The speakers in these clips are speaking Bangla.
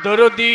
দরদি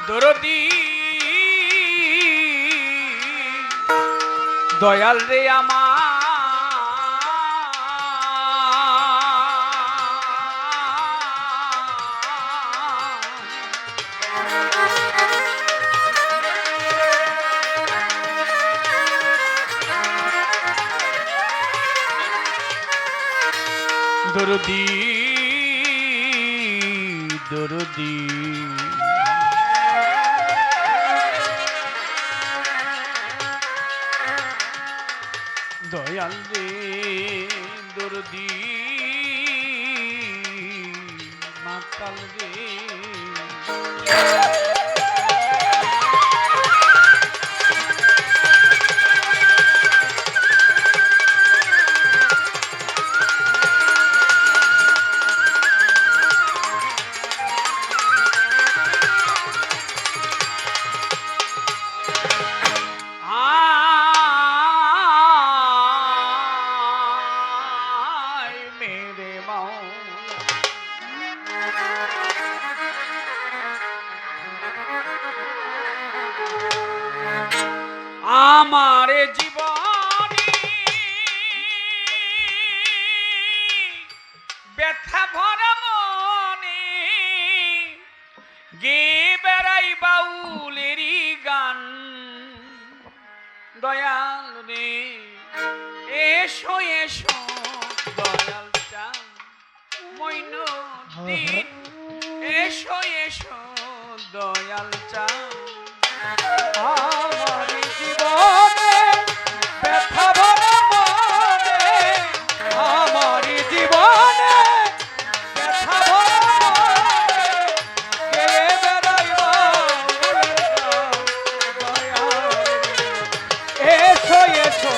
দরদি দয়াল রে আমার দরদি দরদি দয়াল রে দরদি মাতাল রে আমার জীবনে ব্যথা ভরা মনে গে বেড়াই বাউলেরই গান দয়াল রে এসো এসো দয়াল চান মইনুদ্দিন এসো এসো দয়াল চান আমার জীবনে ব্যথা ভরা মনে আমার জীবনে ব্যথা ভরা মনে কে বেড়াইবা এসো এসো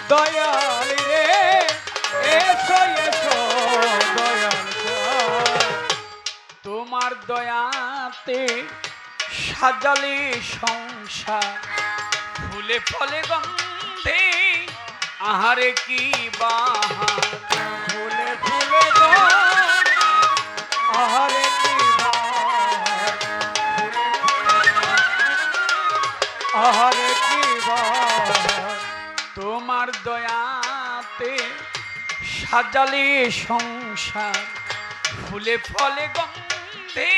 দয়াল রে এসো এসো দয়াল তোমার দয়াতে সাজালে সংসার ফুলে ফলে গন্ধে আহারে কি বাহার ফুলে ফুলে আহারে কি বাহার আহারে কি বাহার তোমার দয়াতে সাজালে সংসার ফুলে ফলে গন্ধে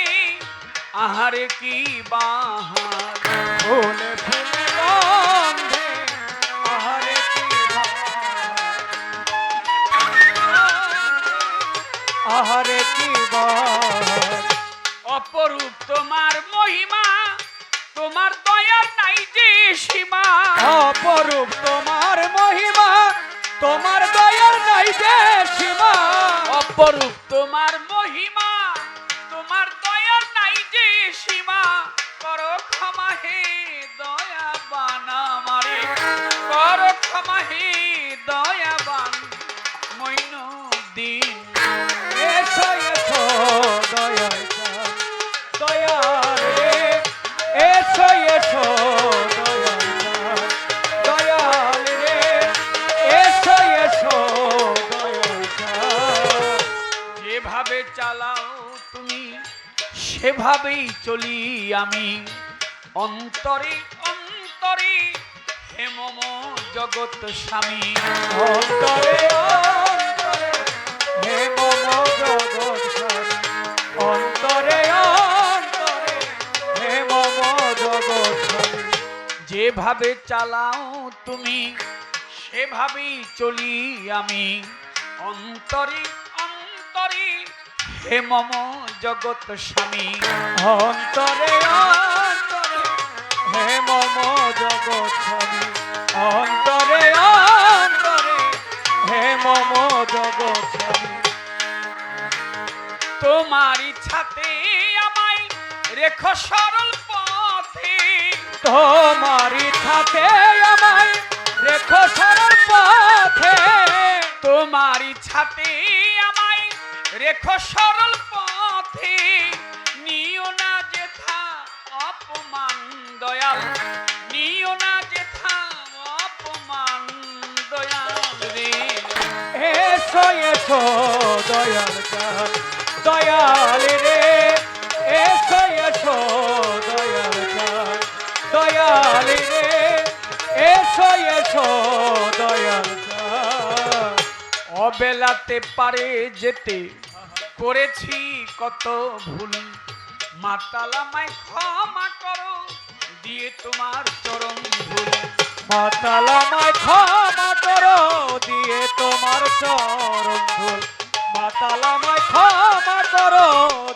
আহারে কি বাহার ফুলে ফুলে গন্ধে আহারে কি বাহার আহারে কি বল অপরূপ তোমার মহিমা, তোমার দয়ার নাই যে সীমা। অপরূপ তোমার মহিমা, তোমার দয়ার নাই যে সীমা। অপরূপ তোমার মহিমা, তোমার দয়ার নাই যে সীমা। করো ক্ষমা হে দয়াবান আমারে, করো ক্ষমা হে দয়াবান মঈনুদ্দিন। এসো এসো দয়াল চাঁদ, দয়াল রে এসো এসো দয়াল চাঁদ, দয়াল রে এসো এসো দয়াল চাঁদ। যেভাবে চালাও তুমি সেভাবেই চলি আমি। অন্তরে অন্তরে হে মম জগৎ স্বামী। অন্তরে অন্তরে হে মম জগৎ স্বামী, অন্তরে অন্তরে হে মম জগৎ স্বামী। যেভাবে চালাও তুমি সেভাবেই চলি আমি। অন্তরে অন্তরে হে মম জগৎ স্বামী। অন্তরে অন্তরে হে মম জগৎ স্বামী, অন্তরে অন্তরে হে মম জগৎ স্বামী। তোমার ইচ্ছাতে আমায় রেখো সরল পথে। তোমার ইচ্ছাতে আমায় রেখো সরল পথে। তোমার ইচ্ছাতে আমায় রেখো সরল পথে। নিও না যেথা অপমান দয়াল, নিও না যেথা অপমান দয়াল রে। এসো এসো দয়াল চাঁদ, দয়াল রে এসো এসো দয়াল চাঁদ, দয়াল রে এসো এসো দয়াল চাঁদ। অবেলাতে পারে যেতে করেছি কত ভুল। মাতালামায় ক্ষমা করো দিয়ে তোমার চরণ ধুল। মাতাল আমায় ক্ষমা করো দিয়ে তোমার চরণ ধুল। মাতাল আমায় ক্ষমা করো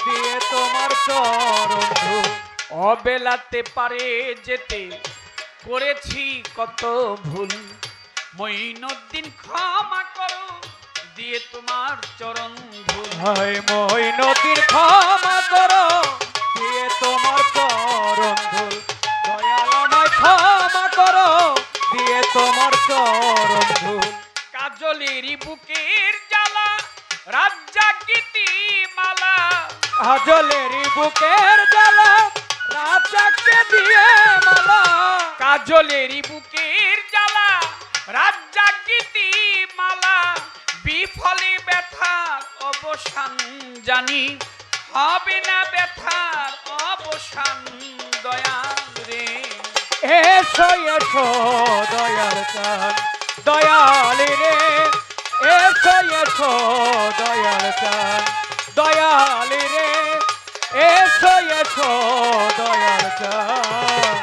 দিয়ে তোমার চরণ ধুল। অবেলাতে পারে যেতে করেছি কত ভুল। মঈনুদ্দিন ক্ষমা করো দিয়ে তোমার চরণ ধুল। হায় মঈনুদ্দিন ক্ষমা করো দিয়ে তোমার চরণ ধুল। দয়াল আমায় ক্ষমা করো দিয়ে তোমার চরণ ধুল। কাজলেরই বুকের জ্বালা রাজ্জাগীতি মালা। কাজলেরই বুকের জ্বালা রাজাকে দিয়ে মালা। কাজলেরই বুকের জ্বালা রাজ্জাগীতি মালা। বিফলে ব্যথার অবসান জানি, হবে না ব্যথার অবসান দয়াল রে। এসো এসো দয়াল চাঁদ, দয়াল রে এসো এসো দয়াল চাঁদ, দয়াল রে এসো এসো দয়াল চাঁদ।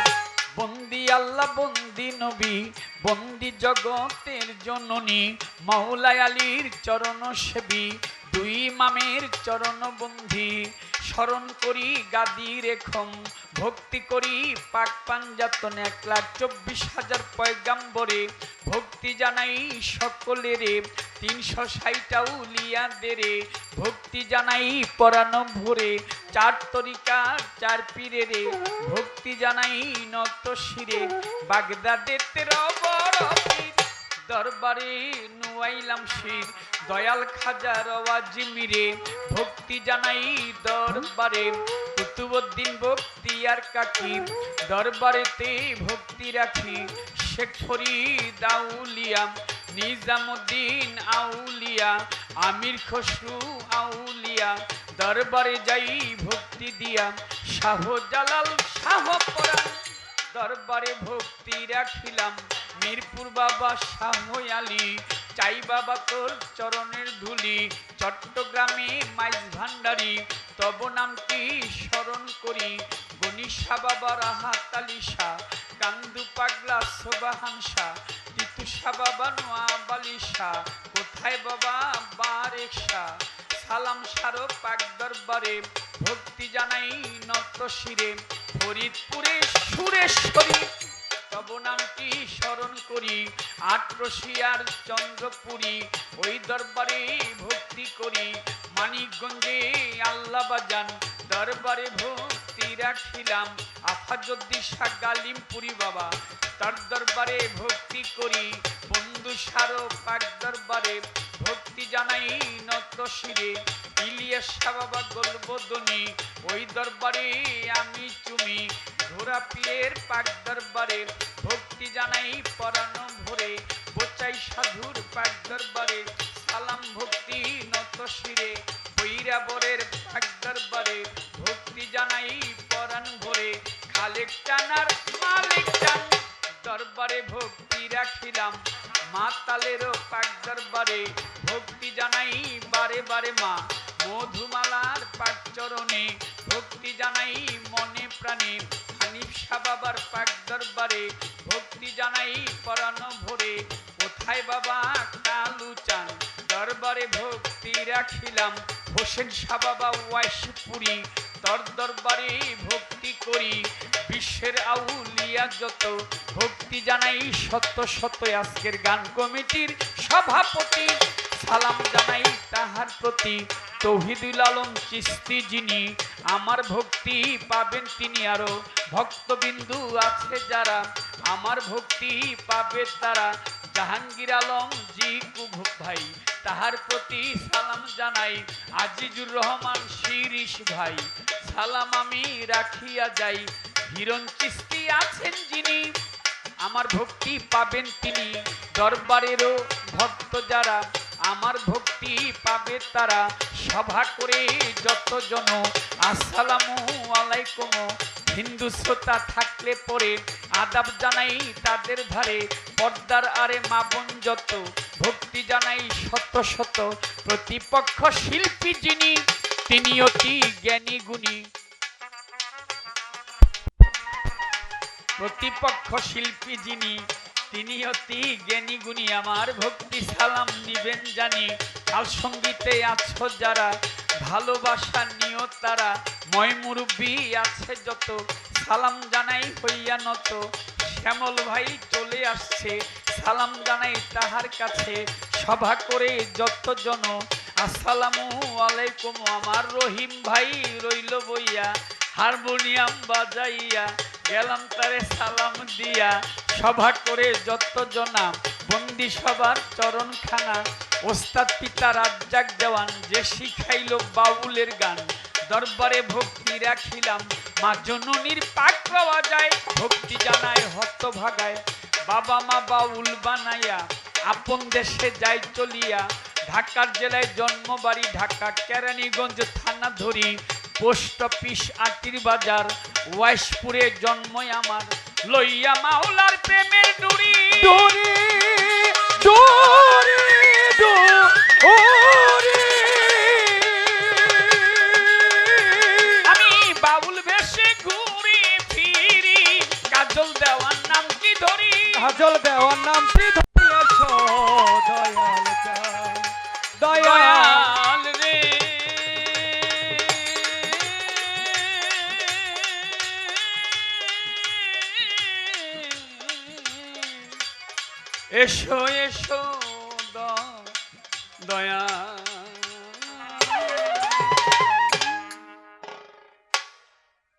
বন্দি আল্লাহ বন্দি নবী বন্দি জগতের জননী। মাওলাই আলীর চরণ সেবী দুই ইমামের চরণ বন্ধি। স্মরণ করি গাদি রেখম ভক্তি করি পাক পাঞ্জাতন 1,24,000 পয়গাম্বরে। ভক্তি জানাই সকলেরে 360 আউলিয়াদেরে। ভক্তি জানাই পরানো ভরে 4 তরিকার 4 পীরেরে। ভক্তি জানাই নত শিরে বাগদাদের 13 বড় পীর। দরবারে নুয়াইলাম শির দয়াল খাজা রওয়াজিমিরে। ভক্তি জানাই দরবারে কুতুবউদ্দিন বখতিয়ার কাকি। দরবারেতে ভক্তি রাখি শেখ ফরিদ আউলিয়া, নিজামুদ্দিন আউলিয়া, আমির খসরু আউলিয়া। দরবারে যাই ভক্তি দিয়া শাহজালাল শাহ পরাণ। দরবারে ভক্তি রাখিলাম মিরপুর বাবা শাহ আলী। চাই বাবা তোর চরণের ধুলি চট্টগ্রামে মাইজ ভান্ডারি। তব নামটি স্মরণ করি গনিশা বাবা রাহাত আলী শাহ। কান্দু পাগলা সোবাহান শাহ, তিতুষা বাবা নোয়াব আলী শাহ। কোথায় বাবা বারেক শাহ, সালাম সারো পাক দরবারে, ভক্তি জানাই নত শিরে। ফরিদপুরে সুরেশ্বরী তব নামটি স্মরণ করি, আট্রসিয়ার চন্দ্রপুরী ওই দরবারে ভক্তি করি। মানিকগঞ্জে আল্লাহ বাজান দরবারে ভক্তি রাখিলাম, আফাজুদ্দিশা গালিমপুরি বাবা তার দরবারে ভক্তি করি। বন্ধু সারো পাক দরবারে ভক্তি জানাই নত শিরে। ইলিয়াস বাবা গোলবদনী ওই দরবারে আমি চুমি, ঘোরা পীরের পাক দরবারে ভক্তি জানাই পরাণ ভরে। বোচাই সাধুর পাক দরবারে সালাম ভক্তি নত শিরে। বৈরাবরের পাক দরবারে ভক্তি জানাই পরাণ ভরে। খালেক টানার মালিক টান দরবারে ভক্তি রাখিলাম, মাতালেরও পাক দরবারে ভক্তি জানাই বারে বারে। মা মধুমালার পাক চরণে ভক্তি জানাই মনে প্রাণে। হানিফ শাহ বাবার পাক দরবারে ভক্তি জানাই পরাণ ভরে। কোথায় বাবা কালু চান দরবারে ভক্তি রাখিলাম, হোসেন শাহ বাবা ওয়াইশপুরি তর দরবারে ভক্তি করি। বিশ্বের আউলিয়া যত ভক্তি জানাই শত শত। আজকের গান কমিটির সভাপতি সালাম জানাই তাহার প্রতি। তৌহিদুল আলম চিস্তি যিনি আমার ভক্তি পাবেন তিনি, আরো ভক্তবিন্দু আছে যারা আমার ভক্তি পাবে তারা। জাহাঙ্গীর আলম জি কুভুক ভাই তাহার প্রতি সালাম জানাই। আজিজুর রহমান শিরিশ ভাই সালাম আমি রাখিয়া যাই। হিরণ চিস্তি আছেন যিনি আমার ভক্তি পাবেন তিনি, দরবারেরও ভক্ত যারা আমার ভক্তি পাবে তারা। সভা করে যতজন আসসালামু আলাইকুম, হিন্দু শ্রোতা থাকলে পরে আদাব জানাই তাদের ধারে। পর্দার আরে মা বোন যত ভক্তি জানাই শত শত। প্রতিপক্ষ শিল্পী যিনি তিনি অতি জ্ঞানী গুণী, প্রতিপক্ষ শিল্পী যিনি তিনি অতি জ্ঞানী গুণী। আমার ভক্তি সালাম নিবেন জানি। কাল সঙ্গীতে আছো যারা ভালোবাসা নিও তারা। ময় মুরব্বী আছে যত সালাম জানাই হইয়া নত। শ্যামল ভাই চলে আসছে সালাম জানাই তাহার কাছে। সভা করে যতজন আসসালামু আলাইকুম। আমার রহিম ভাই রইল বইয়া হারমোনিয়াম বাজাইয়া, গেলাম তারে সালাম দিয়া। সভা করে যতজনা বন্দি সবার চরণ খানা। ওস্তাদ পিতা রাজ্জাক দেওয়ান যে শিখাইল বাউলের গান, দরবারে ভক্তি রাখিলাম। মা জননীর পাক পাওয়া যায় ভক্তি জানায় হত ভাগায়। বাবা মা বাউল বানাইয়া আপন দেশে যায় চলিয়া। ঢাকার জেলায় জন্ম বাড়ি ঢাকা কেরানীগঞ্জ থানা ধরি। পোস্ট অফিস আটির বাজার ওয়াইশপুরে জন্মই আমার। লইয়া মাওলার প্রেমের ডুরি ডোরে ডোরে ডোরে আমি বাউল বেশে ঘুরি ফিরি। কাজল দেওয়ার নাম কি ধরি, কাজল দেওয়ার নাম কি ধরিয়াছ দয়াল চান দয়াল। দয়াল রে। এসো এসো দয়াল